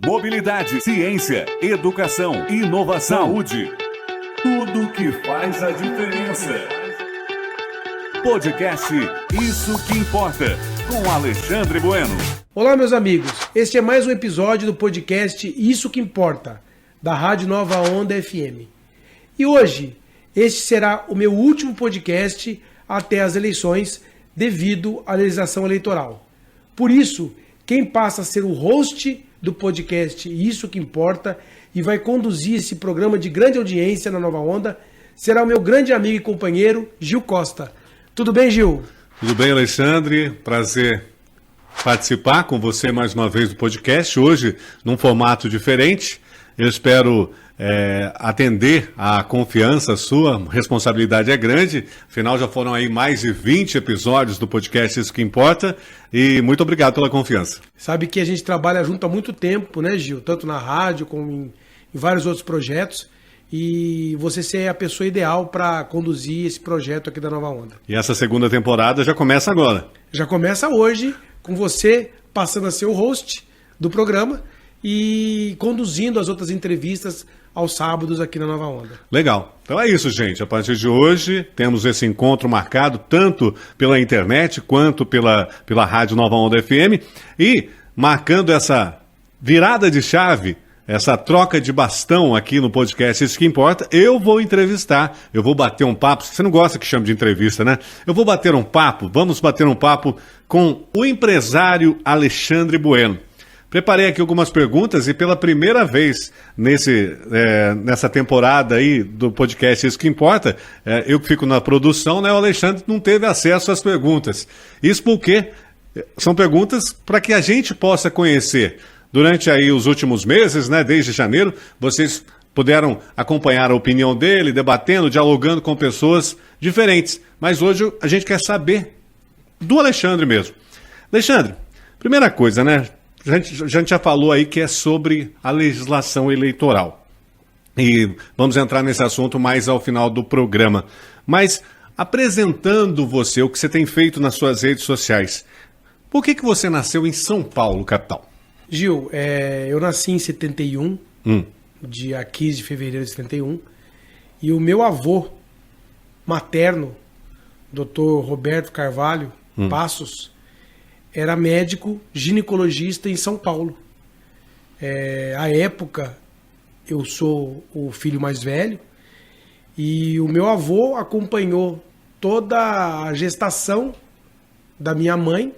Mobilidade, ciência, educação, inovação, saúde. Tudo que faz a diferença. Podcast Isso que Importa, com Alexandre Bueno. Olá, meus amigos. Este é mais um episódio do podcast Isso que Importa, da Rádio Nova Onda FM. E hoje, este será o meu último podcast até as eleições, devido à legislação eleitoral. Por isso, quem passa a ser o host do podcast Isso que Importa e vai conduzir esse programa de grande audiência na Nova Onda será o meu grande amigo e companheiro, Gil Costa. Tudo bem, Gil? Tudo bem, Alexandre? Prazer participar com você mais uma vez do podcast, hoje num formato diferente. Eu espero atender à confiança sua, a responsabilidade é grande, afinal já foram aí mais de 20 episódios do podcast Isso que Importa, e muito obrigado pela confiança. Sabe que a gente trabalha junto há muito tempo, né, Gil? Tanto na rádio como em vários outros projetos, e você é a pessoa ideal para conduzir esse projeto aqui da Nova Onda. E essa segunda temporada já começa agora. Já começa hoje, com você passando a ser o host do programa e conduzindo as outras entrevistas aos sábados aqui na Nova Onda. Legal. Então é isso, gente. A partir de hoje temos esse encontro marcado tanto pela internet quanto pela Rádio Nova Onda FM e marcando essa virada de chave, essa troca de bastão aqui no podcast Isso que Importa, eu vou entrevistar, eu vou bater um papo. Você não gosta que chame de entrevista, né? Eu vou bater um papo, vamos bater um papo com o empresário Alexandre Bueno. Preparei aqui algumas perguntas e pela primeira vez nessa temporada aí do podcast Isso que Importa, eu que fico na produção, né? O Alexandre não teve acesso às perguntas. Isso porque são perguntas para que a gente possa conhecer. Durante aí os últimos meses, né? Desde janeiro, vocês puderam acompanhar a opinião dele, debatendo, dialogando com pessoas diferentes. Mas hoje a gente quer saber do Alexandre mesmo. Alexandre, primeira coisa, né? A gente já falou aí que é sobre a legislação eleitoral. E vamos entrar nesse assunto mais ao final do programa. Mas apresentando você, o que você tem feito nas suas redes sociais, por que você nasceu em São Paulo, capital? Gil, eu nasci em 71, dia 15 de fevereiro de 71, e o meu avô materno, Dr. Roberto Carvalho Passos, era médico ginecologista em São Paulo. À época, eu sou o filho mais velho e o meu avô acompanhou toda a gestação da minha mãe,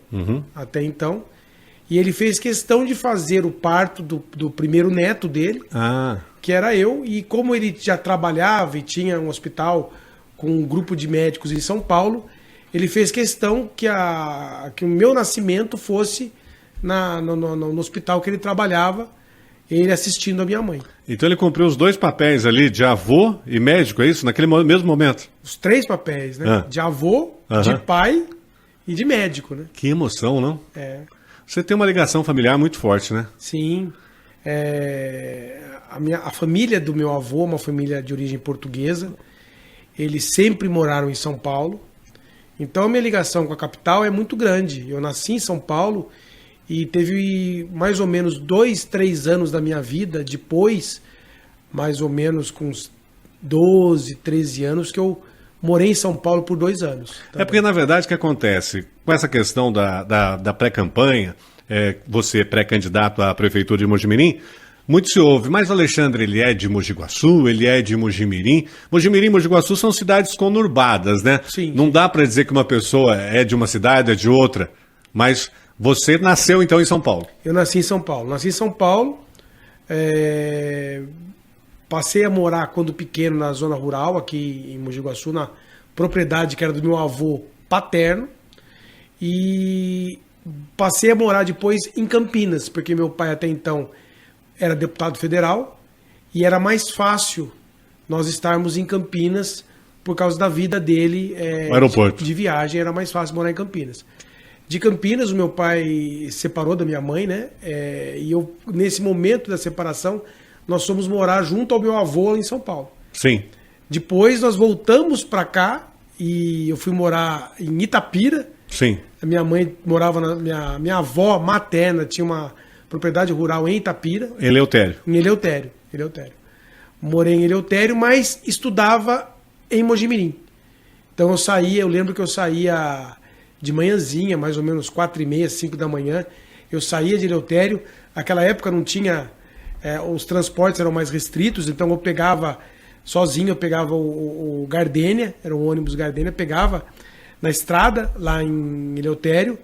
até então, e ele fez questão de fazer o parto do primeiro neto dele, que era eu, e como ele já trabalhava e tinha um hospital com um grupo de médicos em São Paulo, ele fez questão que o meu nascimento fosse no hospital que ele trabalhava, ele assistindo a minha mãe. Então ele cumpriu os dois papéis ali, de avô e médico, é isso? Naquele mesmo momento? Os três papéis, né? De avô, de pai e de médico, né? Que emoção, não? É. Você tem uma ligação familiar muito forte, né? Sim. A família do meu avô, uma família de origem portuguesa, eles sempre moraram em São Paulo. Então a minha ligação com a capital é muito grande. Eu nasci em São Paulo e teve mais ou menos 2, 3 anos da minha vida, depois, mais ou menos com uns 12, 13 anos, que eu morei em São Paulo por 2 anos. É porque, na verdade, o que acontece? Com essa questão da pré-campanha, você pré-candidato à prefeitura de Mojimirim, muito se ouve, mas o Alexandre, ele é de Mogi Guaçu, ele é de Mojimirim. Mojimirim e Mogi Guaçu são cidades conurbadas, né? Sim. Não dá para dizer que uma pessoa é de uma cidade, é de outra. Mas você nasceu, então, em São Paulo. Eu nasci em São Paulo. Nasci em São Paulo, passei a morar, quando pequeno, na zona rural, aqui em Mogi Guaçu, na propriedade que era do meu avô paterno. E passei a morar depois em Campinas, porque meu pai até então era deputado federal e era mais fácil nós estarmos em Campinas por causa da vida dele aeroporto. De viagem, era mais fácil morar em Campinas. De Campinas, o meu pai separou da minha mãe, né? E eu, nesse momento da separação, nós fomos morar junto ao meu avô em São Paulo. Sim. Depois nós voltamos para cá e eu fui morar em Itapira. Sim. A minha mãe morava minha avó materna tinha propriedade rural em Itapira. Eleutério. Em Eleutério. Morei em Eleutério, mas estudava em Mojimirim. Então eu lembro que eu saía de manhãzinha, mais ou menos 4h30, 5 da manhã. Eu saía de Eleutério. Naquela época não tinha... os transportes eram mais restritos, então eu pegava sozinho, eu pegava o Gardênia, era um ônibus Gardênia, pegava na estrada, lá em Eleutério,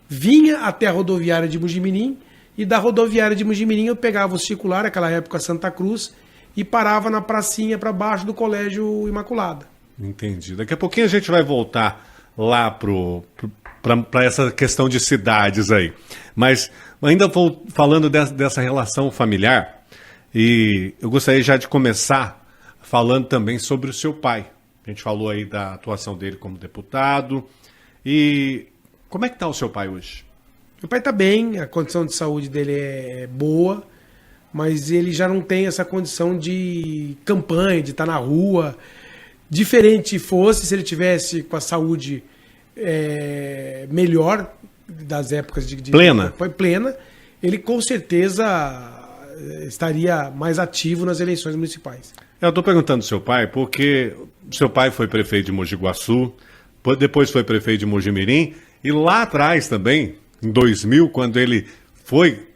vinha até a rodoviária de Mojimirim, e da rodoviária de Mojimirim eu pegava o circular, naquela época Santa Cruz, e parava na pracinha para baixo do Colégio Imaculada. Entendi. Daqui a pouquinho a gente vai voltar lá para essa questão de cidades aí. Mas ainda vou falando dessa relação familiar, e eu gostaria já de começar falando também sobre o seu pai. A gente falou aí da atuação dele como deputado. E como é que está o seu pai hoje? Meu pai está bem, a condição de saúde dele é boa, mas ele já não tem essa condição de campanha, de estar na rua. Diferente fosse se ele tivesse com a saúde melhor, das épocas de plena, ele com certeza estaria mais ativo nas eleições municipais. Eu estou perguntando do seu pai porque seu pai foi prefeito de Mogi Guaçu, depois foi prefeito de Mojimirim, e lá atrás também, em 2000, quando ele foi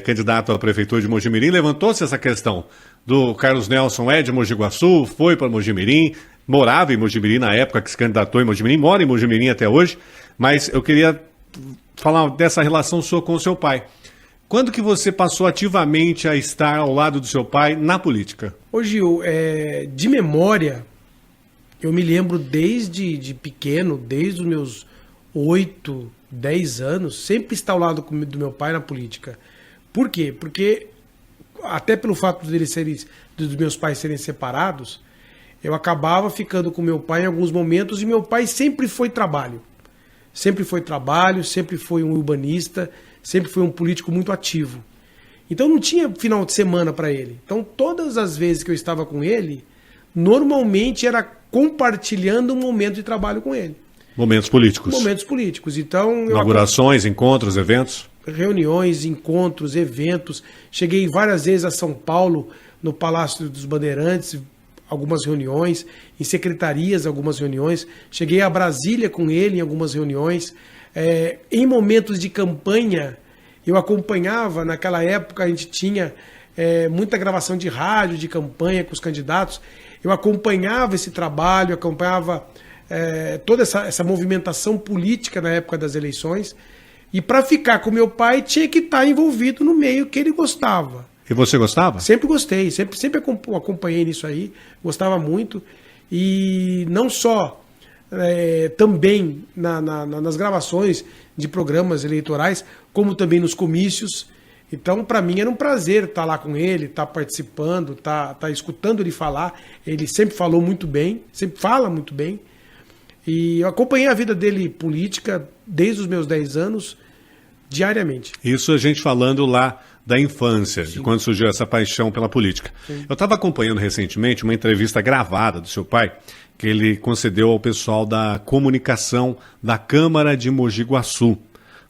candidato à prefeitura de Mojimirim, levantou-se essa questão do Carlos Nelson de Mogi Guaçu, foi para Mojimirim, morava em Mojimirim na época que se candidatou em Mojimirim, mora em Mojimirim até hoje, mas eu queria falar dessa relação sua com o seu pai. Quando que você passou ativamente a estar ao lado do seu pai na política? Ô Gil, de memória, eu me lembro desde pequeno, desde os meus 8, 10 anos, sempre estar ao lado do meu pai na política. Por quê? Porque, até pelo fato dos meus pais serem separados, eu acabava ficando com meu pai em alguns momentos, e meu pai sempre foi trabalho. Sempre foi um urbanista, sempre foi um político muito ativo. Então não tinha final de semana para ele. Então todas as vezes que eu estava com ele, normalmente era compartilhando um momento de trabalho com ele. Momentos políticos. Momentos políticos. Então, inaugurações, encontros, eventos? Reuniões, encontros, eventos. Cheguei várias vezes a São Paulo, no Palácio dos Bandeirantes, algumas reuniões, em secretarias, algumas reuniões. Cheguei a Brasília com ele em algumas reuniões. Em momentos de campanha, eu acompanhava, naquela época a gente tinha muita gravação de rádio, de campanha com os candidatos. Eu acompanhava esse trabalho, acompanhava toda essa movimentação política na época das eleições. E para ficar com meu pai, tinha que estar envolvido no meio que ele gostava. E você gostava? Sempre gostei, sempre acompanhei nisso aí, gostava muito. E não só também nas gravações de programas eleitorais, como também nos comícios. Então, para mim, era um prazer estar lá com ele, estar participando, estar escutando ele falar. Ele sempre falou muito bem, sempre fala muito bem. E eu acompanhei a vida dele política desde os meus 10 anos, diariamente. Isso a gente falando lá da infância, sim, de quando surgiu essa paixão pela política. Sim. Eu estava acompanhando recentemente uma entrevista gravada do seu pai, que ele concedeu ao pessoal da comunicação da Câmara de Mogi Guaçu.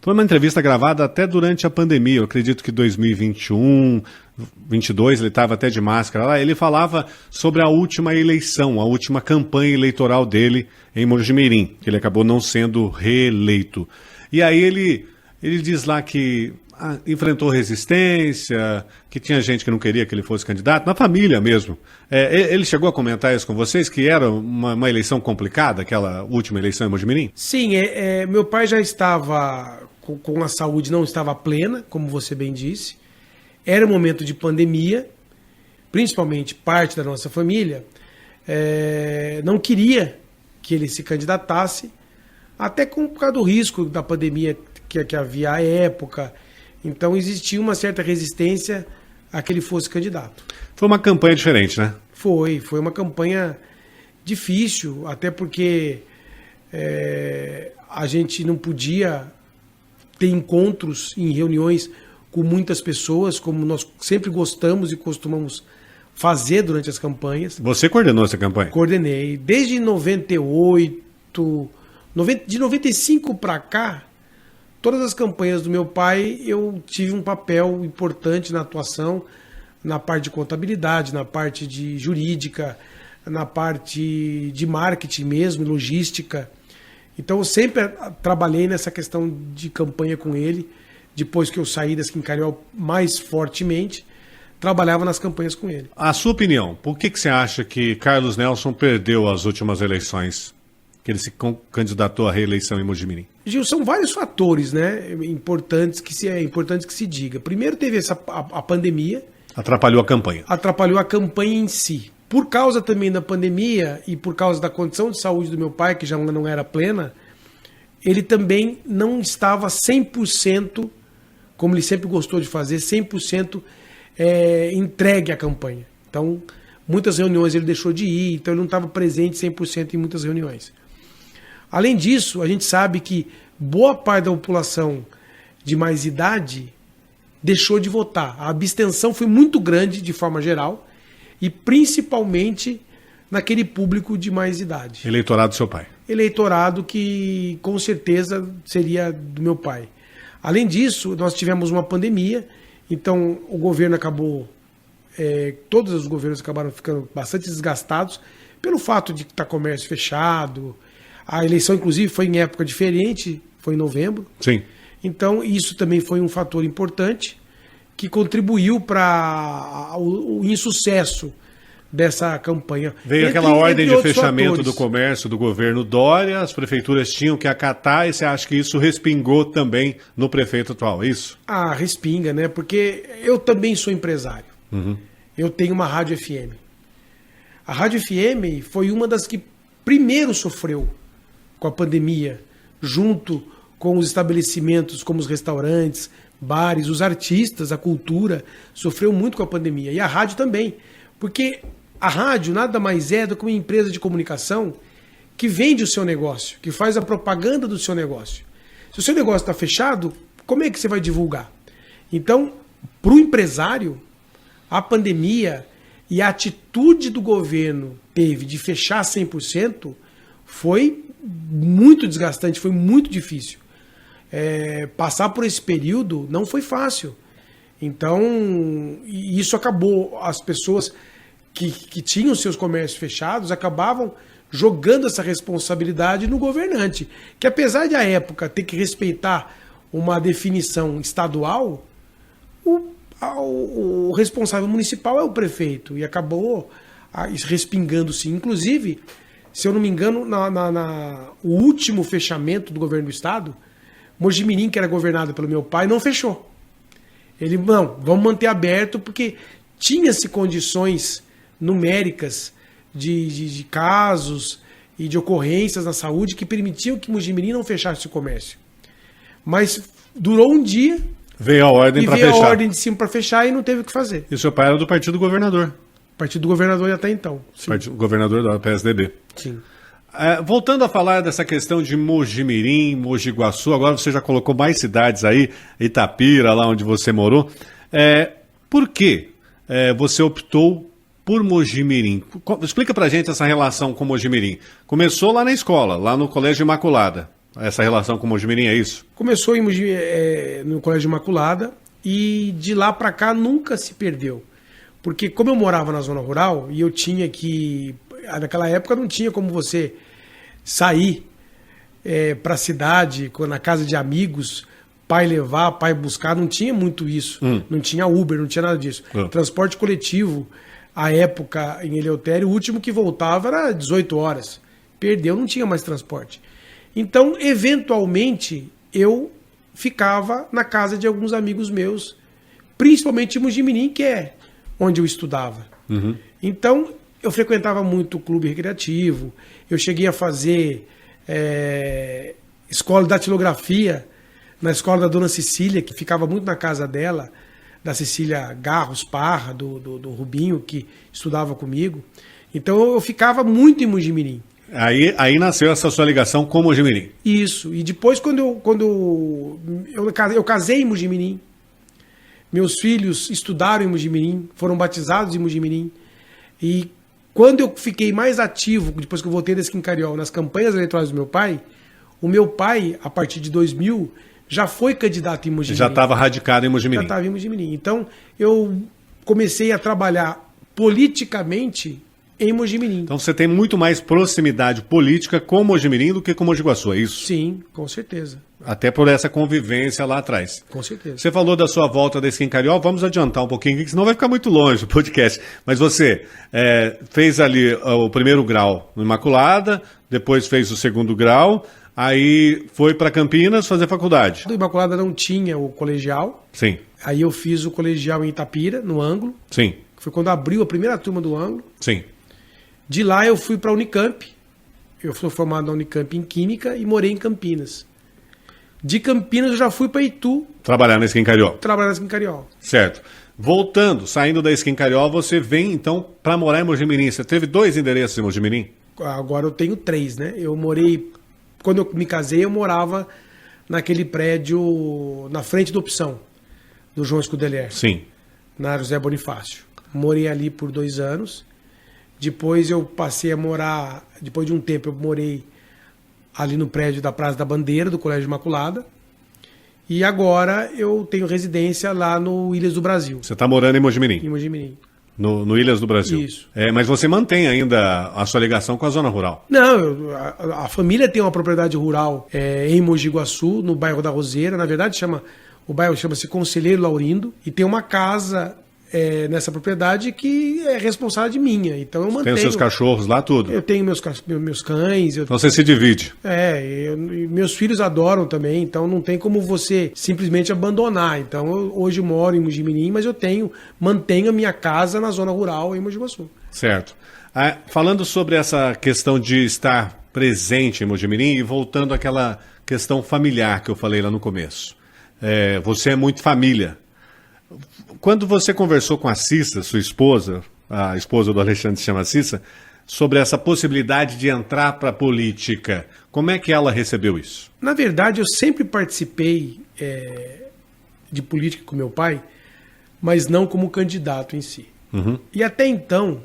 Foi uma entrevista gravada até durante a pandemia, eu acredito que 2021, 2022, ele estava até de máscara lá. Ele falava sobre a última eleição, a última campanha eleitoral dele em Mojimirim, que ele acabou não sendo reeleito. E aí ele diz lá que enfrentou resistência, que tinha gente que não queria que ele fosse candidato, na família mesmo. Ele chegou a comentar isso com vocês, que era uma eleição complicada, aquela última eleição em Mojimirim? Sim, meu pai já estava com a saúde, não estava plena, como você bem disse. Era um momento de pandemia, principalmente parte da nossa família não queria que ele se candidatasse, até por causa do risco da pandemia que havia à época. Então existia uma certa resistência a que ele fosse candidato. Foi uma campanha diferente, né? Foi uma campanha difícil, até porque a gente não podia ter encontros em reuniões com muitas pessoas, como nós sempre gostamos e costumamos fazer durante as campanhas. Você coordenou essa campanha? Coordenei. Desde 98, de 95 para cá, todas as campanhas do meu pai, eu tive um papel importante na atuação, na parte de contabilidade, na parte de jurídica, na parte de marketing mesmo, logística. Então eu sempre trabalhei nessa questão de campanha com ele. Depois que eu saí da Skin Cariol mais fortemente, trabalhava nas campanhas com ele. A sua opinião, por que você acha que Carlos Nelson perdeu as últimas eleições? Que ele se candidatou à reeleição em Mojimirim? Gil, são vários fatores, né, importantes que se diga. Primeiro teve a pandemia. Atrapalhou a campanha. Atrapalhou a campanha em si. Por causa também da pandemia e por causa da condição de saúde do meu pai, que já não era plena, ele também não estava 100%, como ele sempre gostou de fazer, 100% entregue à campanha. Então, muitas reuniões ele deixou de ir, então ele não estava presente 100% em muitas reuniões. Além disso, a gente sabe que boa parte da população de mais idade deixou de votar. A abstenção foi muito grande de forma geral e principalmente naquele público de mais idade. Eleitorado do seu pai. Eleitorado que com certeza seria do meu pai. Além disso, nós tivemos uma pandemia, então o governo acabou, todos os governos acabaram ficando bastante desgastados pelo fato de estar comércio fechado. A eleição, inclusive, foi em época diferente, foi em novembro. Sim. Então, isso também foi um fator importante que contribuiu para o insucesso dessa campanha. Veio aquela ordem de fechamento do comércio do governo Dória, as prefeituras tinham que acatar, e você acha que isso respingou também no prefeito atual, é isso? Ah, respinga, né? Porque eu também sou empresário. Uhum. Eu tenho uma rádio FM. A rádio FM foi uma das que primeiro sofreu com a pandemia, junto com os estabelecimentos como os restaurantes, bares, os artistas, a cultura, sofreu muito com a pandemia. E a rádio também. Porque a rádio nada mais é do que uma empresa de comunicação que vende o seu negócio, que faz a propaganda do seu negócio. Se o seu negócio está fechado, como é que você vai divulgar? Então, para o empresário, a pandemia e a atitude do governo teve de fechar 100% foi muito desgastante, foi muito difícil. Passar por esse período não foi fácil. Então, isso acabou, as pessoas que tinham seus comércios fechados acabavam jogando essa responsabilidade no governante, que apesar de a época ter que respeitar uma definição estadual, o responsável municipal é o prefeito, e acabou respingando-se. Inclusive, se eu não me engano, o último fechamento do governo do estado, Mojimirim, que era governado pelo meu pai, não fechou. Ele, não, vamos manter aberto, porque tinha-se condições numéricas de casos e de ocorrências na saúde que permitiam que Mojimirim não fechasse o comércio. Mas durou um dia. Veio a ordem para fechar. Veio a ordem de cima para fechar e não teve o que fazer. E o seu pai era do partido governador. Partido do governador até então. Sim. Partido governador do PSDB. Sim. Voltando a falar dessa questão de Mojimirim, Mogi Guaçu, agora você já colocou mais cidades aí, Itapira, lá onde você morou. Por que você optou por Mojimirim? Explica pra gente essa relação com Mojimirim. Começou lá na escola, lá no Colégio Imaculada. Essa relação com Mojimirim, é isso? Começou no Colégio Imaculada e de lá pra cá nunca se perdeu. Porque como eu morava na zona rural e eu tinha que... Naquela época não tinha como você sair para a cidade, na casa de amigos, pai levar, pai buscar, não tinha muito isso. Não tinha Uber, não tinha nada disso. Transporte coletivo, à época em Eleutério, o último que voltava era 18 horas. Perdeu, não tinha mais transporte. Então, eventualmente, eu ficava na casa de alguns amigos meus, principalmente em Mojimirim, que é onde eu estudava. Uhum. Então, eu frequentava muito o clube recreativo, eu cheguei a fazer escola de datilografia na escola da Dona Cecília, que ficava muito na casa dela, da Cecília Garros Parra, do Rubinho, que estudava comigo. Então eu ficava muito em Mojimirim. Aí nasceu essa sua ligação com Mojimirim. Isso, e depois quando eu casei em Mojimirim, meus filhos estudaram em Mojimirim, foram batizados em Mojimirim, e quando eu fiquei mais ativo, depois que eu voltei da Skin Cariol, nas campanhas eleitorais do meu pai, o meu pai, a partir de 2000, já foi candidato em Mogi Mirim. Já estava radicado em Mogi Mirim. Já estava em Mogi Mirim. Então, eu comecei a trabalhar politicamente em Mogi Mirim. Então você tem muito mais proximidade política com Mogi Mirim do que com Mogi Guaçu, é isso? Sim, com certeza. Até por essa convivência lá atrás. Com certeza. Você falou da sua volta da Skin Cariol, vamos adiantar um pouquinho, senão vai ficar muito longe o podcast. Mas você fez ali o primeiro grau no Imaculada, depois fez o segundo grau, aí foi para Campinas fazer faculdade. Do Imaculada não tinha o colegial. Sim. Aí eu fiz o colegial em Itapira, no Ângulo. Sim. Que foi quando abriu a primeira turma do Ângulo. Sim. De lá eu fui para a Unicamp. Eu sou formado na Unicamp em Química e morei em Campinas. De Campinas eu já fui para Itu. Trabalhar na Skin Cariol. Trabalhar na Skin Cariol. Certo. Voltando, saindo da Skin Cariol, você vem então para morar em Mogi Mirim. Você teve 2 endereços em Mogi Mirim? Agora eu tenho 3, né? Eu morei... Quando eu me casei, eu morava naquele prédio na frente da Opção, do João Scudelier. Sim. Na José Bonifácio. Morei ali por 2 anos. Depois eu passei a morar... Depois de um tempo eu morei ali no prédio da Praça da Bandeira, do Colégio Imaculada. E agora eu tenho residência lá no Ilhas do Brasil. Você está morando em Mogi Mirim? Em Mogi Mirim. No Ilhas do Brasil. Isso. Mas você mantém ainda a sua ligação com a zona rural? Não, a família tem uma propriedade rural em Mogi Guaçu, no bairro da Roseira. Na verdade, o bairro chama-se Conselheiro Laurindo. E tem uma casa nessa propriedade que é responsável minha. Então eu mantenho. Tem os seus cachorros lá, tudo? Eu tenho meus cães. Então você se divide? E meus filhos adoram também. Então não tem como você simplesmente abandonar. Então eu hoje moro em Mogi Mirim, mas eu mantenho a minha casa na zona rural em Mogi Guaçu. Certo. Falando sobre essa questão de estar presente em Mogi Mirim e voltando àquela questão familiar que eu falei lá no começo. Você é muito família. Quando você conversou com a Cissa, sua esposa, a esposa do Alexandre se chama Cissa, sobre essa possibilidade de entrar para a política, como é que ela recebeu isso? Na verdade, eu sempre participei de política com meu pai, mas não como candidato em si. Uhum. E até então,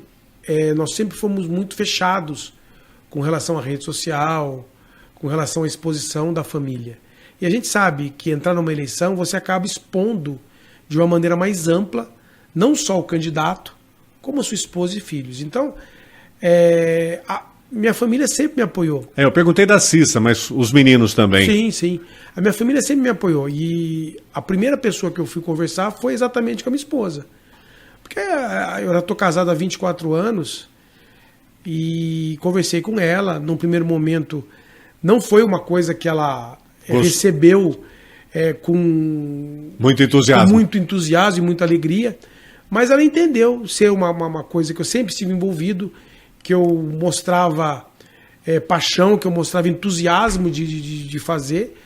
nós sempre fomos muito fechados com relação à rede social, com relação à exposição da família. E a gente sabe que entrar numa eleição, você acaba expondo de uma maneira mais ampla, não só o candidato, como a sua esposa e filhos. Então, minha família sempre me apoiou. Eu perguntei da Cissa, mas os meninos também. Sim, sim. A minha família sempre me apoiou. E a primeira pessoa que eu fui conversar foi exatamente com a minha esposa. Porque eu já estou casado há 24 anos e conversei com ela. Num primeiro momento, não foi uma coisa que ela recebeu com muito entusiasmo. Com muito entusiasmo e muita alegria, mas ela entendeu ser uma coisa que eu sempre estive envolvido, que eu mostrava paixão, que eu mostrava entusiasmo de fazer,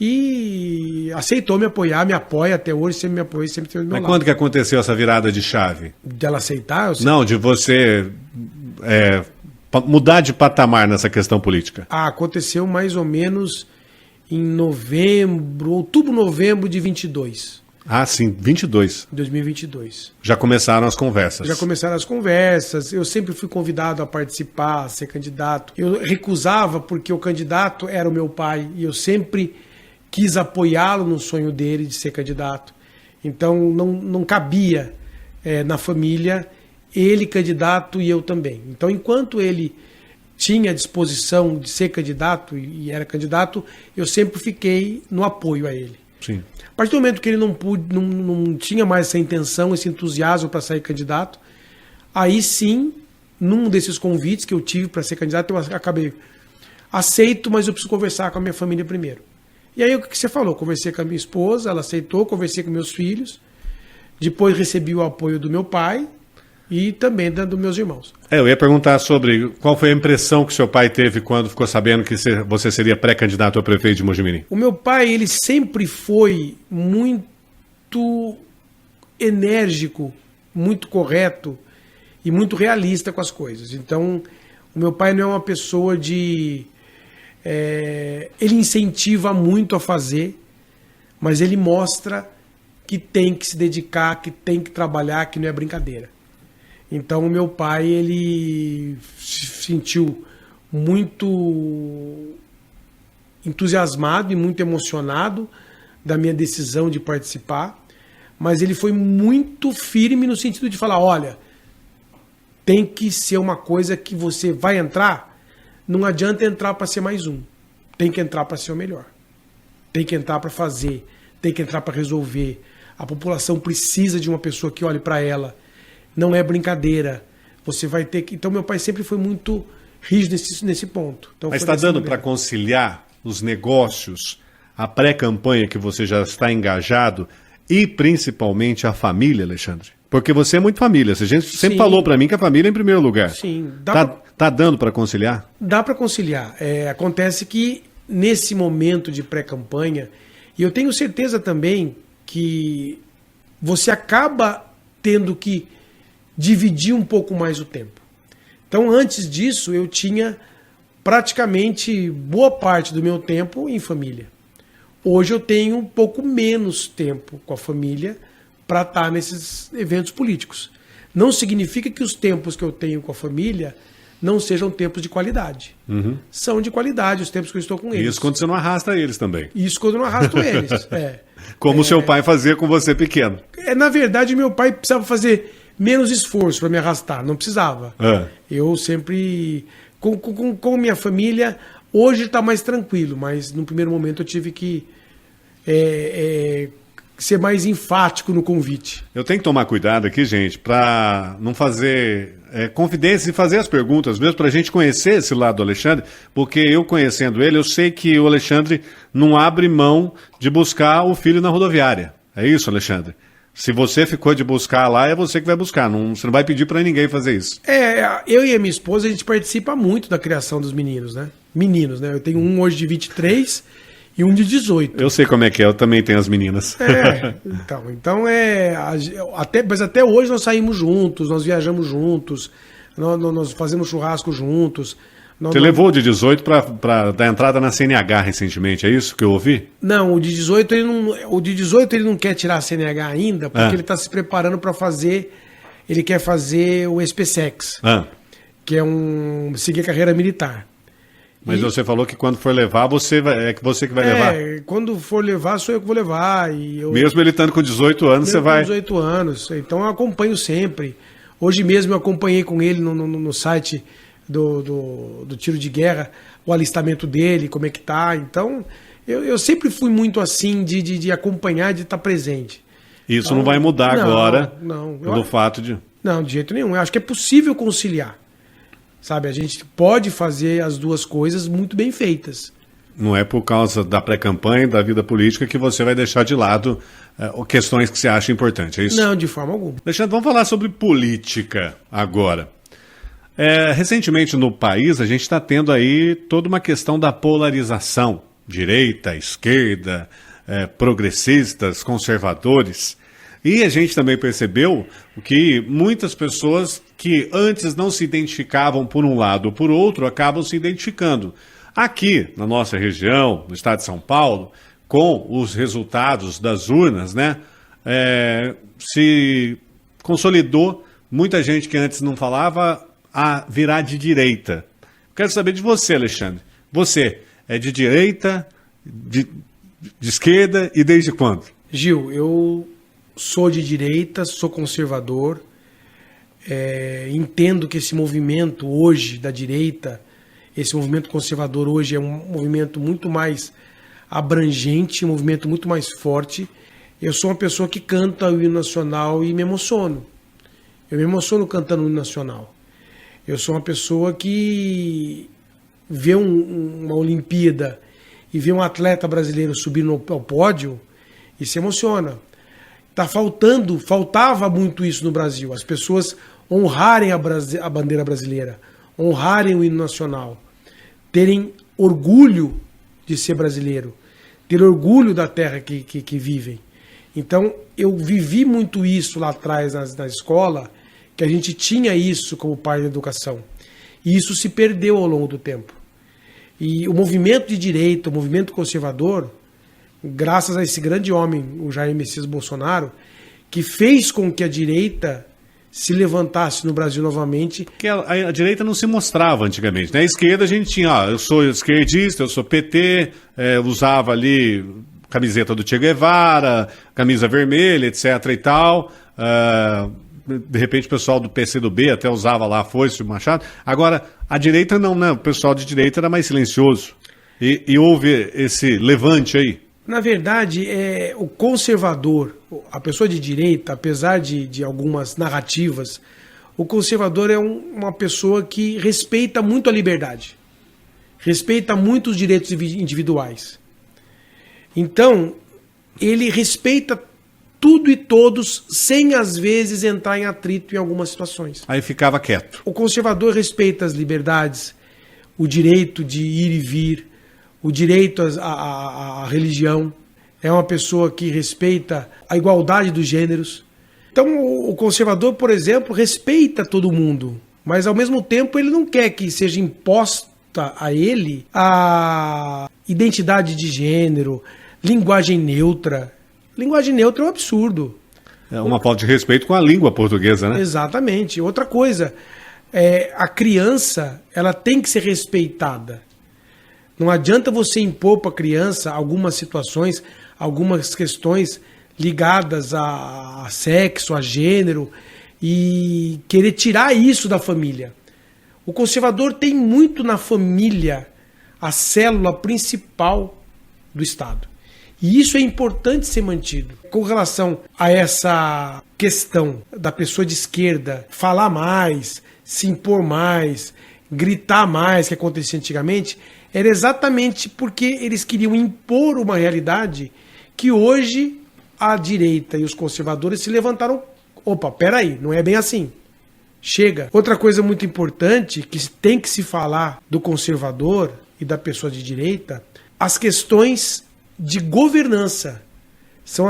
e aceitou me apoiar, me apoia até hoje, sempre me apoia, sempre teve do meu Mas lado. quando que aconteceu essa virada de chave? Dela aceitar? Não, de você mudar de patamar nessa questão política. Aconteceu mais ou menos em outubro, novembro de 22. Ah, sim, 22. 2022. Já começaram as conversas. Já começaram as conversas, eu sempre fui convidado a participar, a ser candidato. Eu recusava porque o candidato era o meu pai e eu sempre quis apoiá-lo no sonho dele de ser candidato. Então não cabia na família ele candidato e eu também. Então enquanto ele tinha disposição de ser candidato e era candidato, eu sempre fiquei no apoio a ele. Sim. A partir do momento que ele não tinha mais essa intenção, esse entusiasmo para sair candidato, aí sim, num desses convites que eu tive para ser candidato, eu acabei aceito, mas eu preciso conversar com a minha família primeiro. E aí o que você falou? Conversei com a minha esposa, ela aceitou, conversei com meus filhos, depois recebi o apoio do meu pai e também dos meus irmãos. Eu ia perguntar sobre qual foi a impressão que seu pai teve quando ficou sabendo que você seria pré-candidato a prefeito de Mogi Mirim. O meu pai, ele sempre foi muito enérgico, muito correto e muito realista com as coisas. Então, o meu pai não é uma pessoa de... ele incentiva muito a fazer, mas ele mostra que tem que se dedicar, que tem que trabalhar, que não é brincadeira. Então, o meu pai, ele se sentiu muito entusiasmado e muito emocionado da minha decisão de participar, mas ele foi muito firme no sentido de falar, olha, tem que ser uma coisa que você vai entrar, não adianta entrar para ser mais um, tem que entrar para ser o melhor, tem que entrar para fazer, tem que entrar para resolver. A população precisa de uma pessoa que olhe para ela, não é brincadeira, você vai ter que... Então meu pai sempre foi muito rígido nesse ponto. Então, mas está dando para conciliar os negócios, a pré-campanha que você já está engajado e principalmente a família, Alexandre? Porque você é muito família. A gente sempre falou para mim que a família é em primeiro lugar. Sim. Tá dando para conciliar? Dá para conciliar. Acontece que nesse momento de pré-campanha, e eu tenho certeza também que você acaba tendo que dividir um pouco mais o tempo. Então, antes disso, eu tinha praticamente boa parte do meu tempo em família. Hoje eu tenho um pouco menos tempo com a família para estar nesses eventos políticos. Não significa que os tempos que eu tenho com a família não sejam tempos de qualidade. Uhum. São de qualidade os tempos que eu estou com eles. Isso quando você não arrasta eles também. Isso quando eu não arrasto eles. Como seu pai fazia com você pequeno. Na verdade, meu pai precisava fazer menos esforço para me arrastar. Não precisava. Eu sempre... Com minha família, hoje está mais tranquilo, mas no primeiro momento eu tive que ser mais enfático no convite. Eu tenho que tomar cuidado aqui, gente, para não fazer confidências e fazer as perguntas mesmo, para a gente conhecer esse lado do Alexandre, porque eu conhecendo ele, eu sei que o Alexandre não abre mão de buscar o filho na rodoviária. É isso, Alexandre? Se você ficou de buscar lá, é você que vai buscar. Você não vai pedir para ninguém fazer isso. Eu e a minha esposa, a gente participa muito da criação dos meninos, né? Meninos, né? Eu tenho um hoje de 23 e um de 18. Eu sei como é que é, eu também tenho as meninas. Mas até hoje nós saímos juntos, nós viajamos juntos, nós fazemos churrasco juntos. Você levou o de 18 para dar entrada na CNH recentemente, é isso que eu ouvi? Não, o de 18 ele não quer tirar a CNH ainda, porque ele está se preparando para fazer, ele quer fazer o SPSEX, que é seguir a carreira militar. Mas você falou que quando for levar, você que vai levar. Quando for levar, sou eu que vou levar. Mesmo ele estando com 18 anos, você vai... Com 18 anos, então eu acompanho sempre. Hoje mesmo eu acompanhei com ele no site do tiro de guerra, o alistamento dele, como é que tá. Então, eu sempre fui muito assim, de acompanhar, de estar presente. Isso então, não vai mudar agora, pelo fato de... Não, de jeito nenhum. Eu acho que é possível conciliar. Sabe, a gente pode fazer as duas coisas muito bem feitas. Não é por causa da pré-campanha, da vida política, que você vai deixar de lado questões que você acha importantes, é isso? Não, de forma alguma. Alexandre, vamos falar sobre política agora. Recentemente no país, a gente está tendo aí toda uma questão da polarização. Direita, esquerda, progressistas, conservadores. E a gente também percebeu que muitas pessoas que antes não se identificavam por um lado ou por outro, acabam se identificando. Aqui, na nossa região, no estado de São Paulo, com os resultados das urnas, né, se consolidou muita gente que antes não falava a virar de direita. Quero saber de você, Alexandre. Você é de direita, de esquerda e desde quando? Gil, eu sou de direita, sou conservador, entendo que esse movimento hoje da direita, esse movimento conservador hoje é um movimento muito mais abrangente, um movimento muito mais forte. Eu sou uma pessoa que canta o hino nacional e me emociono. Eu me emociono cantando o hino nacional. Eu sou uma pessoa que vê uma Olimpíada e vê um atleta brasileiro subir ao pódio e se emociona. Faltava muito isso no Brasil, as pessoas honrarem a bandeira brasileira, honrarem o hino nacional, terem orgulho de ser brasileiro, ter orgulho da terra que vivem. Então, eu vivi muito isso lá atrás na escola, que a gente tinha isso como parte da educação. E isso se perdeu ao longo do tempo. E o movimento de direita, o movimento conservador, graças a esse grande homem, o Jair Messias Bolsonaro, que fez com que a direita se levantasse no Brasil novamente. Porque a direita não se mostrava antigamente, né? A esquerda a gente tinha, eu sou esquerdista, eu sou PT, usava ali camiseta do Che Guevara, camisa vermelha, etc. e tal. De repente o pessoal do PCdoB até usava lá a foice e o machado. Agora, a direita não, né? O pessoal de direita era mais silencioso. E houve esse levante aí. Na verdade, o conservador, a pessoa de direita, apesar de algumas narrativas, o conservador é uma pessoa que respeita muito a liberdade, respeita muito os direitos individuais. Então, ele respeita tudo e todos, sem às vezes entrar em atrito em algumas situações. Aí ficava quieto. O conservador respeita as liberdades, o direito de ir e vir, o direito à religião, é uma pessoa que respeita a igualdade dos gêneros. Então, o conservador, por exemplo, respeita todo mundo, mas ao mesmo tempo ele não quer que seja imposta a ele a identidade de gênero, linguagem neutra. Linguagem neutra é um absurdo. É uma falta de respeito com a língua portuguesa, né? Exatamente. Outra coisa, a criança ela tem que ser respeitada. Não adianta você impor para a criança algumas situações, algumas questões ligadas a sexo, a gênero, e querer tirar isso da família. O conservador tem muito na família a célula principal do Estado. E isso é importante ser mantido. Com relação a essa questão da pessoa de esquerda falar mais, se impor mais, gritar mais, que acontecia antigamente, era exatamente porque eles queriam impor uma realidade que hoje a direita e os conservadores se levantaram. Opa, peraí, não é bem assim. Chega. Outra coisa muito importante que tem que se falar do conservador e da pessoa de direita, as questões de governança. São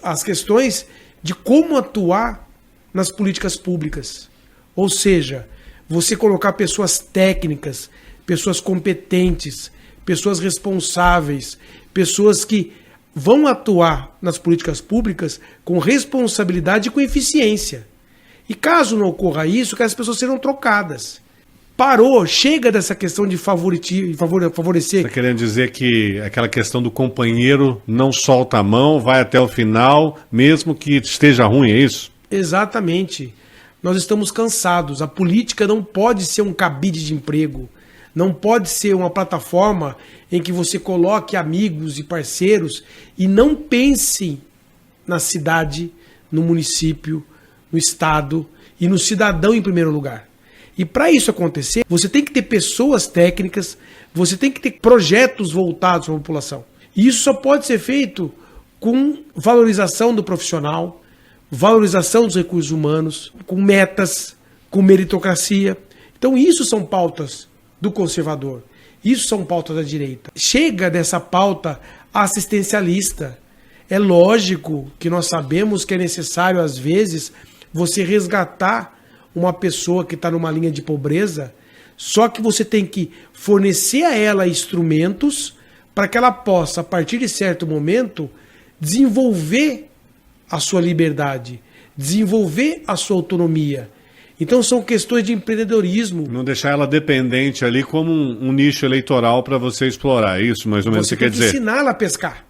as questões de como atuar nas políticas públicas. Ou seja, você colocar pessoas técnicas, pessoas competentes, pessoas responsáveis, pessoas que vão atuar nas políticas públicas com responsabilidade e com eficiência. E caso não ocorra isso, que as pessoas serão trocadas. Parou, chega dessa questão de favorecer. Está querendo dizer que aquela questão do companheiro não solta a mão, vai até o final, mesmo que esteja ruim, é isso? Exatamente. Nós estamos cansados. A política não pode ser um cabide de emprego. Não pode ser uma plataforma em que você coloque amigos e parceiros e não pense na cidade, no município, no estado e no cidadão em primeiro lugar. E para isso acontecer, você tem que ter pessoas técnicas, você tem que ter projetos voltados para a população. E isso só pode ser feito com valorização do profissional, valorização dos recursos humanos, com metas, com meritocracia. Então isso são pautas do conservador. Isso são pautas da direita. Chega dessa pauta assistencialista. É lógico que nós sabemos que é necessário, às vezes, você resgatar uma pessoa que está numa linha de pobreza, só que você tem que fornecer a ela instrumentos para que ela possa, a partir de certo momento, desenvolver a sua liberdade, desenvolver a sua autonomia. Então são questões de empreendedorismo. Não deixar ela dependente ali como um nicho eleitoral para você explorar. É isso mais ou menos você que quer dizer? Você tem que ensinar ela a pescar.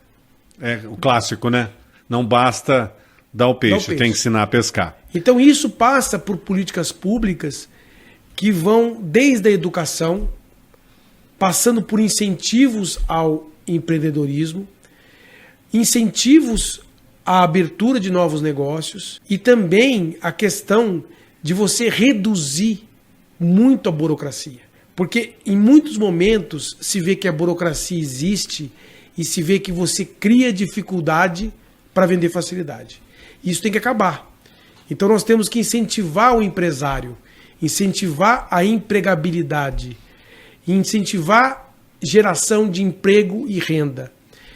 É o clássico, né? Não basta dar o peixe, tem que ensinar a pescar. Então isso passa por políticas públicas que vão desde a educação, passando por incentivos ao empreendedorismo, incentivos à abertura de novos negócios e também a questão de você reduzir muito a burocracia. Porque em muitos momentos se vê que a burocracia existe e se vê que você cria dificuldade para vender facilidade. Isso tem que acabar. Então nós temos que incentivar o empresário, incentivar a empregabilidade, incentivar geração de emprego e renda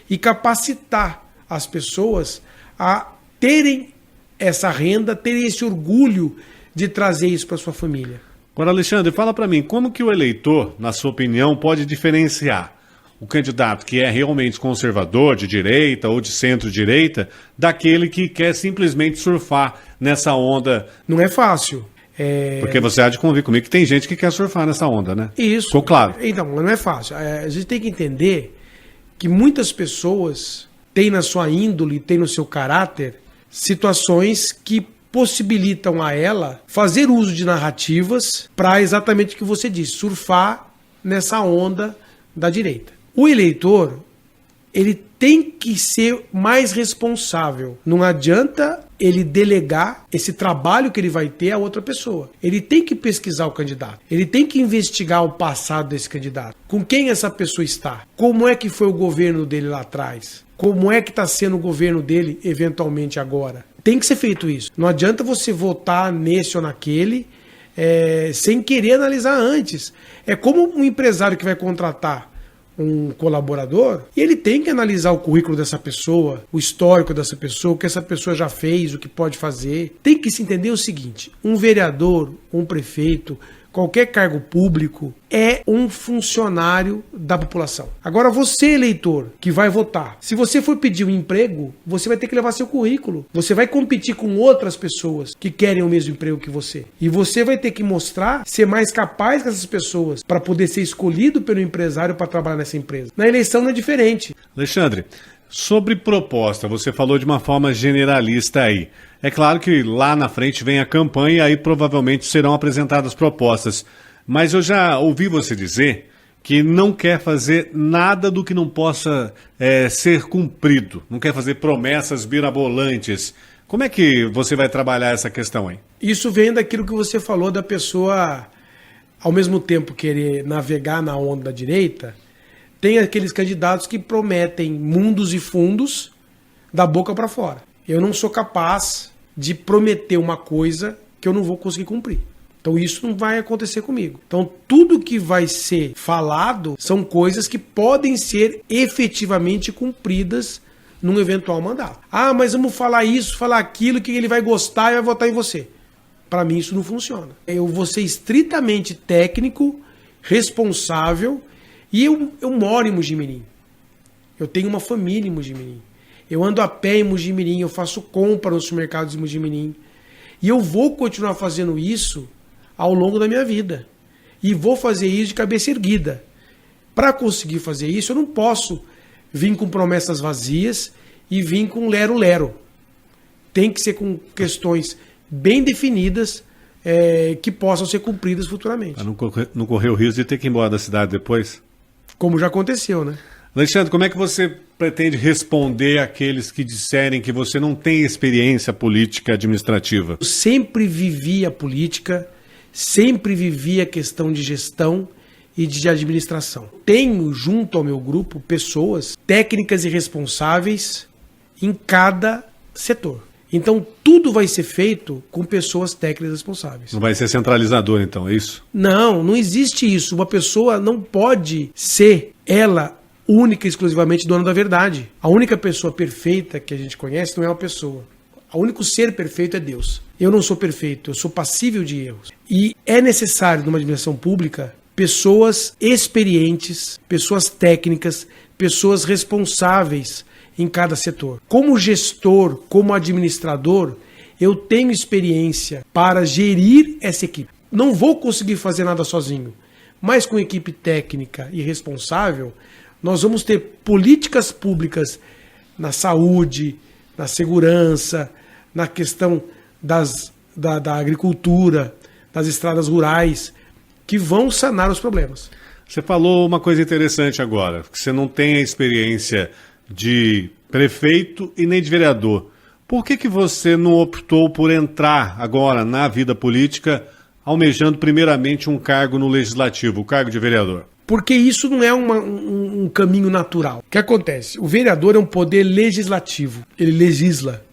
e capacitar as pessoas a terem essa renda, terem esse orgulho de trazer isso para sua família. Agora, Alexandre, fala para mim, como que o eleitor, na sua opinião, pode diferenciar o candidato que é realmente conservador, de direita ou de centro-direita, daquele que quer simplesmente surfar nessa onda? Não é fácil. Porque você há de convir comigo que tem gente que quer surfar nessa onda, né? Isso. Ficou claro. Então, não é fácil. A gente tem que entender que muitas pessoas tem na sua índole, tem no seu caráter, situações que possibilitam a ela fazer uso de narrativas para exatamente o que você disse, surfar nessa onda da direita. O eleitor, ele tem que ser mais responsável. Não adianta ele delegar esse trabalho que ele vai ter a outra pessoa. Ele tem que pesquisar o candidato. Ele tem que investigar o passado desse candidato. Com quem essa pessoa está? Como é que foi o governo dele lá atrás? Como é que está sendo o governo dele eventualmente agora? Tem que ser feito isso. Não adianta você votar nesse ou naquele sem querer analisar antes. É como um empresário que vai contratar um colaborador, e ele tem que analisar o currículo dessa pessoa, o histórico dessa pessoa, o que essa pessoa já fez, o que pode fazer. Tem que se entender o seguinte: um vereador, um prefeito, qualquer cargo público é um funcionário da população. Agora, você, eleitor, que vai votar, se você for pedir um emprego, você vai ter que levar seu currículo. Você vai competir com outras pessoas que querem o mesmo emprego que você. E você vai ter que mostrar ser mais capaz que essas pessoas para poder ser escolhido pelo empresário para trabalhar nessa empresa. Na eleição não é diferente. Alexandre, sobre proposta, você falou de uma forma generalista aí. É claro que lá na frente vem a campanha e aí provavelmente serão apresentadas propostas. Mas eu já ouvi você dizer que não quer fazer nada do que não possa ser cumprido. Não quer fazer promessas mirabolantes. Como é que você vai trabalhar essa questão aí? Isso vem daquilo que você falou da pessoa, ao mesmo tempo, querer navegar na onda da direita. Tem aqueles candidatos que prometem mundos e fundos da boca para fora. Eu não sou capaz de prometer uma coisa que eu não vou conseguir cumprir. Então isso não vai acontecer comigo. Então tudo que vai ser falado são coisas que podem ser efetivamente cumpridas num eventual mandato. Ah, mas vamos falar isso, falar aquilo, que ele vai gostar e vai votar em você. Para mim isso não funciona. Eu vou ser estritamente técnico, responsável, e eu moro em Mojimirim. Eu tenho uma família em Mojimirim. Eu ando a pé em Mojimirim, eu faço compra nos supermercados de Mojimirim. E eu vou continuar fazendo isso ao longo da minha vida. E vou fazer isso de cabeça erguida. Para conseguir fazer isso, eu não posso vir com promessas vazias e vir com lero-lero. Tem que ser com questões bem definidas que possam ser cumpridas futuramente. Para não correr o risco de ter que ir embora da cidade depois? Como já aconteceu, né? Alexandre, como é que você pretende responder àqueles que disserem que você não tem experiência política administrativa? Eu sempre vivi a política, sempre vivi a questão de gestão e de administração. Tenho junto ao meu grupo pessoas técnicas e responsáveis em cada setor. Então tudo vai ser feito com pessoas técnicas e responsáveis. Não vai ser centralizador então, é isso? Não existe isso. Uma pessoa não pode ser ela única e exclusivamente dona da verdade. A única pessoa perfeita que a gente conhece não é uma pessoa. O único ser perfeito é Deus. Eu não sou perfeito, eu sou passível de erros. E é necessário, numa administração pública, pessoas experientes, pessoas técnicas, pessoas responsáveis em cada setor. Como gestor, como administrador, eu tenho experiência para gerir essa equipe. Não vou conseguir fazer nada sozinho, mas com equipe técnica e responsável, nós vamos ter políticas públicas na saúde, na segurança, na questão da agricultura, das estradas rurais, que vão sanar os problemas. Você falou uma coisa interessante agora, que você não tem a experiência de prefeito e nem de vereador. Por que você não optou por entrar agora na vida política, almejando primeiramente um cargo no legislativo, o cargo de vereador? Porque isso não é um caminho natural. O que acontece? O vereador é um poder legislativo. Ele legisla,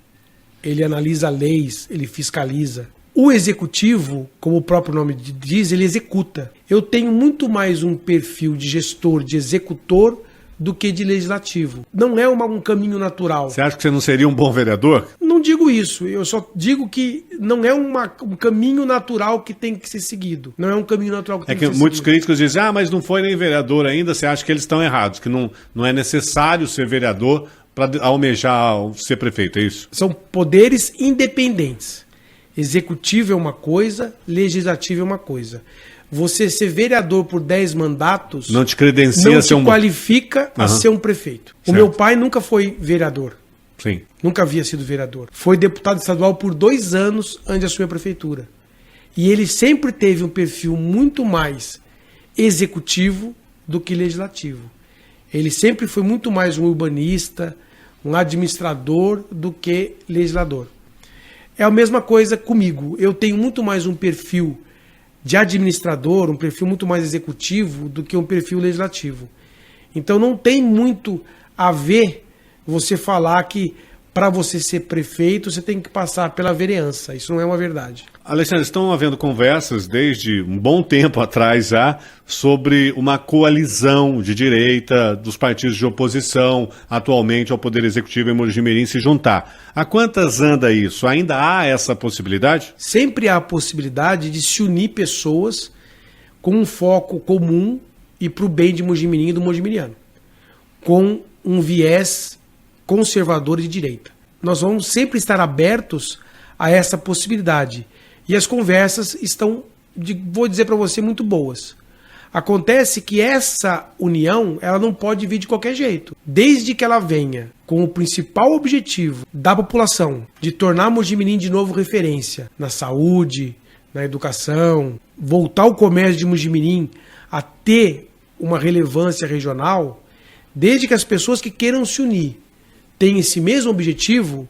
ele analisa leis, ele fiscaliza. O executivo, como o próprio nome diz, ele executa. Eu tenho muito mais um perfil de gestor, de executor, do que de legislativo. Não é um caminho natural. Você acha que você não seria um bom vereador? Não digo isso. Eu só digo que não é um caminho natural que tem que ser seguido. Não é um caminho natural que tem que ser seguido. Muitos críticos dizem, mas não foi nem vereador ainda. Você acha que eles estão errados, que não é necessário ser vereador para almejar ser prefeito, é isso? São poderes independentes. Executivo é uma coisa, legislativo é uma coisa. Você ser vereador por 10 mandatos não te credencia não te qualifica a ser um prefeito. Certo. O meu pai nunca foi vereador. Sim. Nunca havia sido vereador. Foi deputado estadual por 2 anos antes de assumir a prefeitura. E ele sempre teve um perfil muito mais executivo do que legislativo. Ele sempre foi muito mais um urbanista, um administrador do que legislador. É a mesma coisa comigo. Eu tenho muito mais um perfil de administrador, um perfil muito mais executivo do que um perfil legislativo. Então não tem muito a ver você falar que para você ser prefeito você tem que passar pela vereança. Isso não é uma verdade. Alexandre, estão havendo conversas desde um bom tempo atrás já sobre uma coalizão de direita dos partidos de oposição atualmente ao Poder Executivo em Mogi-mirim se juntar. A quantas anda isso? Ainda há essa possibilidade? Sempre há a possibilidade de se unir pessoas com um foco comum e para o bem de Mogi-mirim e do mojimiriano, com um viés conservador de direita. Nós vamos sempre estar abertos a essa possibilidade. E as conversas estão, vou dizer para você, muito boas. Acontece que essa união ela não pode vir de qualquer jeito. Desde que ela venha com o principal objetivo da população de tornar Mogi-mirim de novo referência na saúde, na educação, voltar o comércio de Mogi-mirim a ter uma relevância regional, desde que as pessoas que queiram se unir tenham esse mesmo objetivo,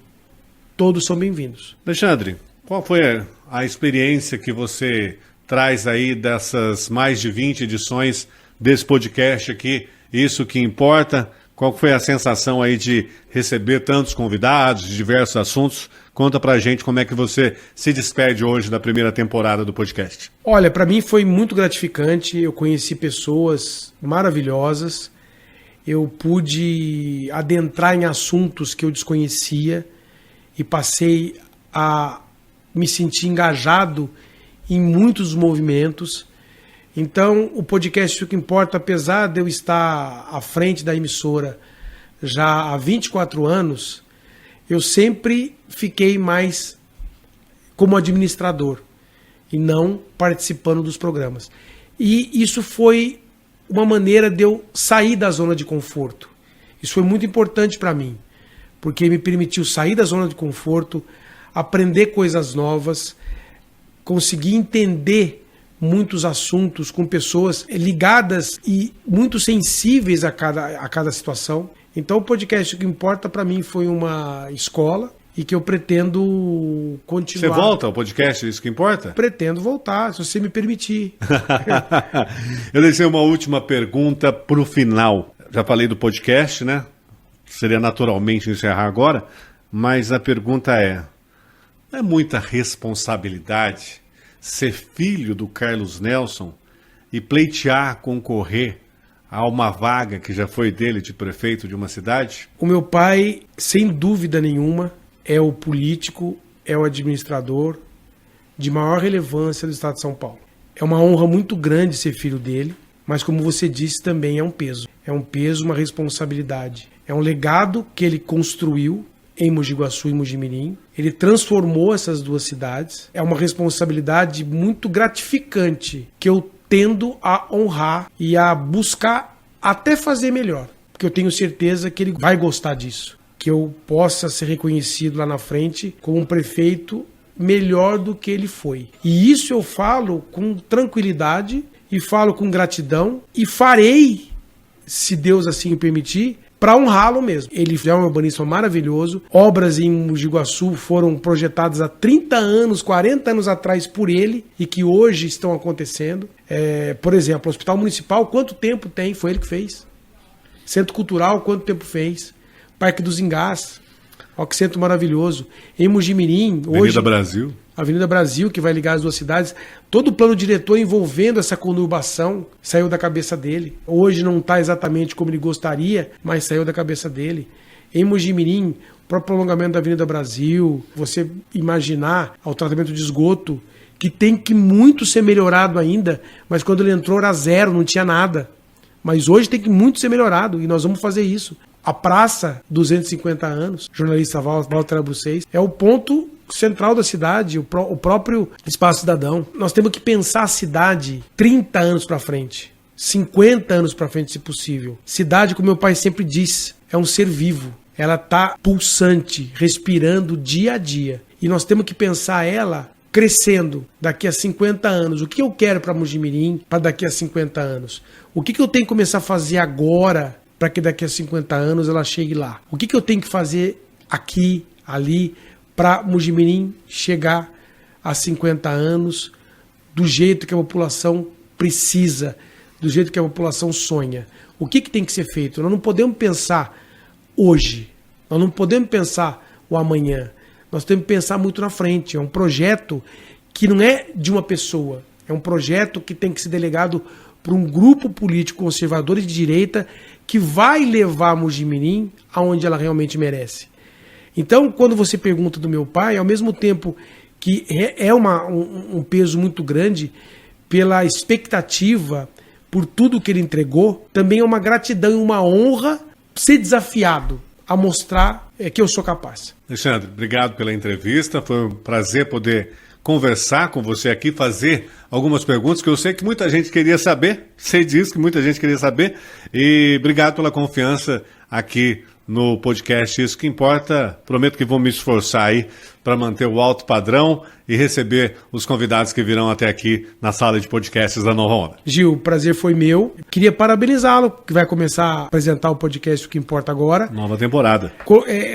todos são bem-vindos. Alexandre, qual foi a experiência que você traz aí dessas mais de 20 edições desse podcast aqui? Isso que importa? Qual foi a sensação aí de receber tantos convidados de diversos assuntos? Conta pra gente como é que você se despede hoje da primeira temporada do podcast. Olha, para mim foi muito gratificante. Eu conheci pessoas maravilhosas. Eu pude adentrar em assuntos que eu desconhecia e passei a me sentir engajado em muitos movimentos. Então, o podcast O Que Importa, apesar de eu estar à frente da emissora já há 24 anos, eu sempre fiquei mais como administrador e não participando dos programas. E isso foi uma maneira de eu sair da zona de conforto. Isso foi muito importante para mim, porque me permitiu sair da zona de conforto, aprender coisas novas, conseguir entender muitos assuntos com pessoas ligadas e muito sensíveis a cada situação. Então o podcast O Que Importa para mim foi uma escola e que eu pretendo continuar. Você volta ao podcast Isso Que Importa? Pretendo voltar, se você me permitir. Eu deixei uma última pergunta para o final. Já falei do podcast, né? Seria naturalmente encerrar agora, mas a pergunta é muita responsabilidade ser filho do Carlos Nelson e pleitear, concorrer a uma vaga que já foi dele de prefeito de uma cidade? O meu pai, sem dúvida nenhuma, é o político, é o administrador de maior relevância do estado de São Paulo. É uma honra muito grande ser filho dele, mas como você disse, também é um peso. É um peso, uma responsabilidade. É um legado que ele construiu em Mogi Guaçu e Mogi-mirim. Ele transformou essas duas cidades. É uma responsabilidade muito gratificante que eu tendo a honrar e a buscar até fazer melhor. Porque eu tenho certeza que ele vai gostar disso. Que eu possa ser reconhecido lá na frente como um prefeito melhor do que ele foi. E isso eu falo com tranquilidade e falo com gratidão e farei, se Deus assim o permitir, para honrá-lo mesmo. Ele já é um urbanista maravilhoso. Obras em Mogi Guaçu foram projetadas há 30 anos, 40 anos atrás por ele e que hoje estão acontecendo. Por exemplo, o Hospital Municipal, quanto tempo tem? Foi ele que fez. Centro Cultural, quanto tempo fez? Parque dos Engás, ó que centro maravilhoso. Em Mogi-mirim, hoje... Avenida Brasil. Avenida Brasil, que vai ligar as duas cidades. Todo o plano diretor envolvendo essa conurbação saiu da cabeça dele. Hoje não está exatamente como ele gostaria, mas saiu da cabeça dele. Em Mogi-mirim, o próprio prolongamento da Avenida Brasil, você imaginar o tratamento de esgoto, que tem que muito ser melhorado ainda, mas quando ele entrou era zero, não tinha nada. Mas hoje tem que muito ser melhorado e nós vamos fazer isso. A praça, 250 anos, jornalista Walter Abuseis, é o ponto central da cidade, o próprio Espaço Cidadão. Nós temos que pensar a cidade 30 anos para frente, 50 anos para frente, se possível. Cidade, como meu pai sempre diz, é um ser vivo. Ela está pulsante, respirando dia a dia. E nós temos que pensar ela crescendo daqui a 50 anos. O que eu quero para Mojimirim para daqui a 50 anos? O que eu tenho que começar a fazer agora para que daqui a 50 anos ela chegue lá? O que eu tenho que fazer aqui, ali, para Mojimirim chegar a 50 anos do jeito que a população precisa, do jeito que a população sonha? O que tem que ser feito? Nós não podemos pensar hoje, nós não podemos pensar o amanhã. Nós temos que pensar muito na frente. É um projeto que não é de uma pessoa. É um projeto que tem que ser delegado por um grupo político conservador e de direita que vai levar a Mojimirim aonde ela realmente merece. Então, quando você pergunta do meu pai, ao mesmo tempo que é um peso muito grande pela expectativa, por tudo que ele entregou, também é uma gratidão e uma honra ser desafiado a mostrar que eu sou capaz. Alexandre, obrigado pela entrevista. Foi um prazer poder conversar com você aqui, fazer algumas perguntas que eu sei que muita gente queria saber. Sei disso, que muita gente queria saber. E obrigado pela confiança aqui no podcast Isso Que Importa. Prometo que vou me esforçar aí para manter o alto padrão e receber os convidados que virão até aqui na sala de podcasts da Nova Onda. Gil, o prazer foi meu. Queria parabenizá-lo, que vai começar a apresentar o podcast O Que Importa agora. Nova temporada.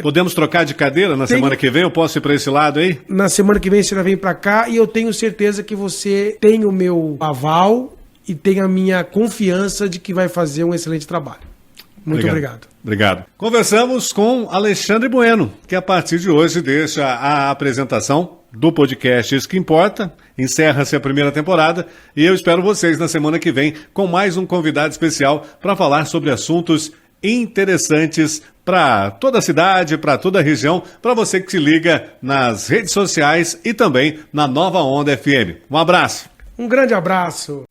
Podemos trocar de cadeira na semana que vem? Eu posso ir para esse lado aí? Na semana que vem você já vem para cá e eu tenho certeza que você tem o meu aval e tem a minha confiança de que vai fazer um excelente trabalho. Muito obrigado. Obrigado. Conversamos com Alexandre Bueno, que a partir de hoje deixa a apresentação do podcast Isso Que Importa. Encerra-se a primeira temporada e eu espero vocês na semana que vem com mais um convidado especial para falar sobre assuntos interessantes para toda a cidade, para toda a região, para você que se liga nas redes sociais e também na Nova Onda FM. Um abraço. Um grande abraço.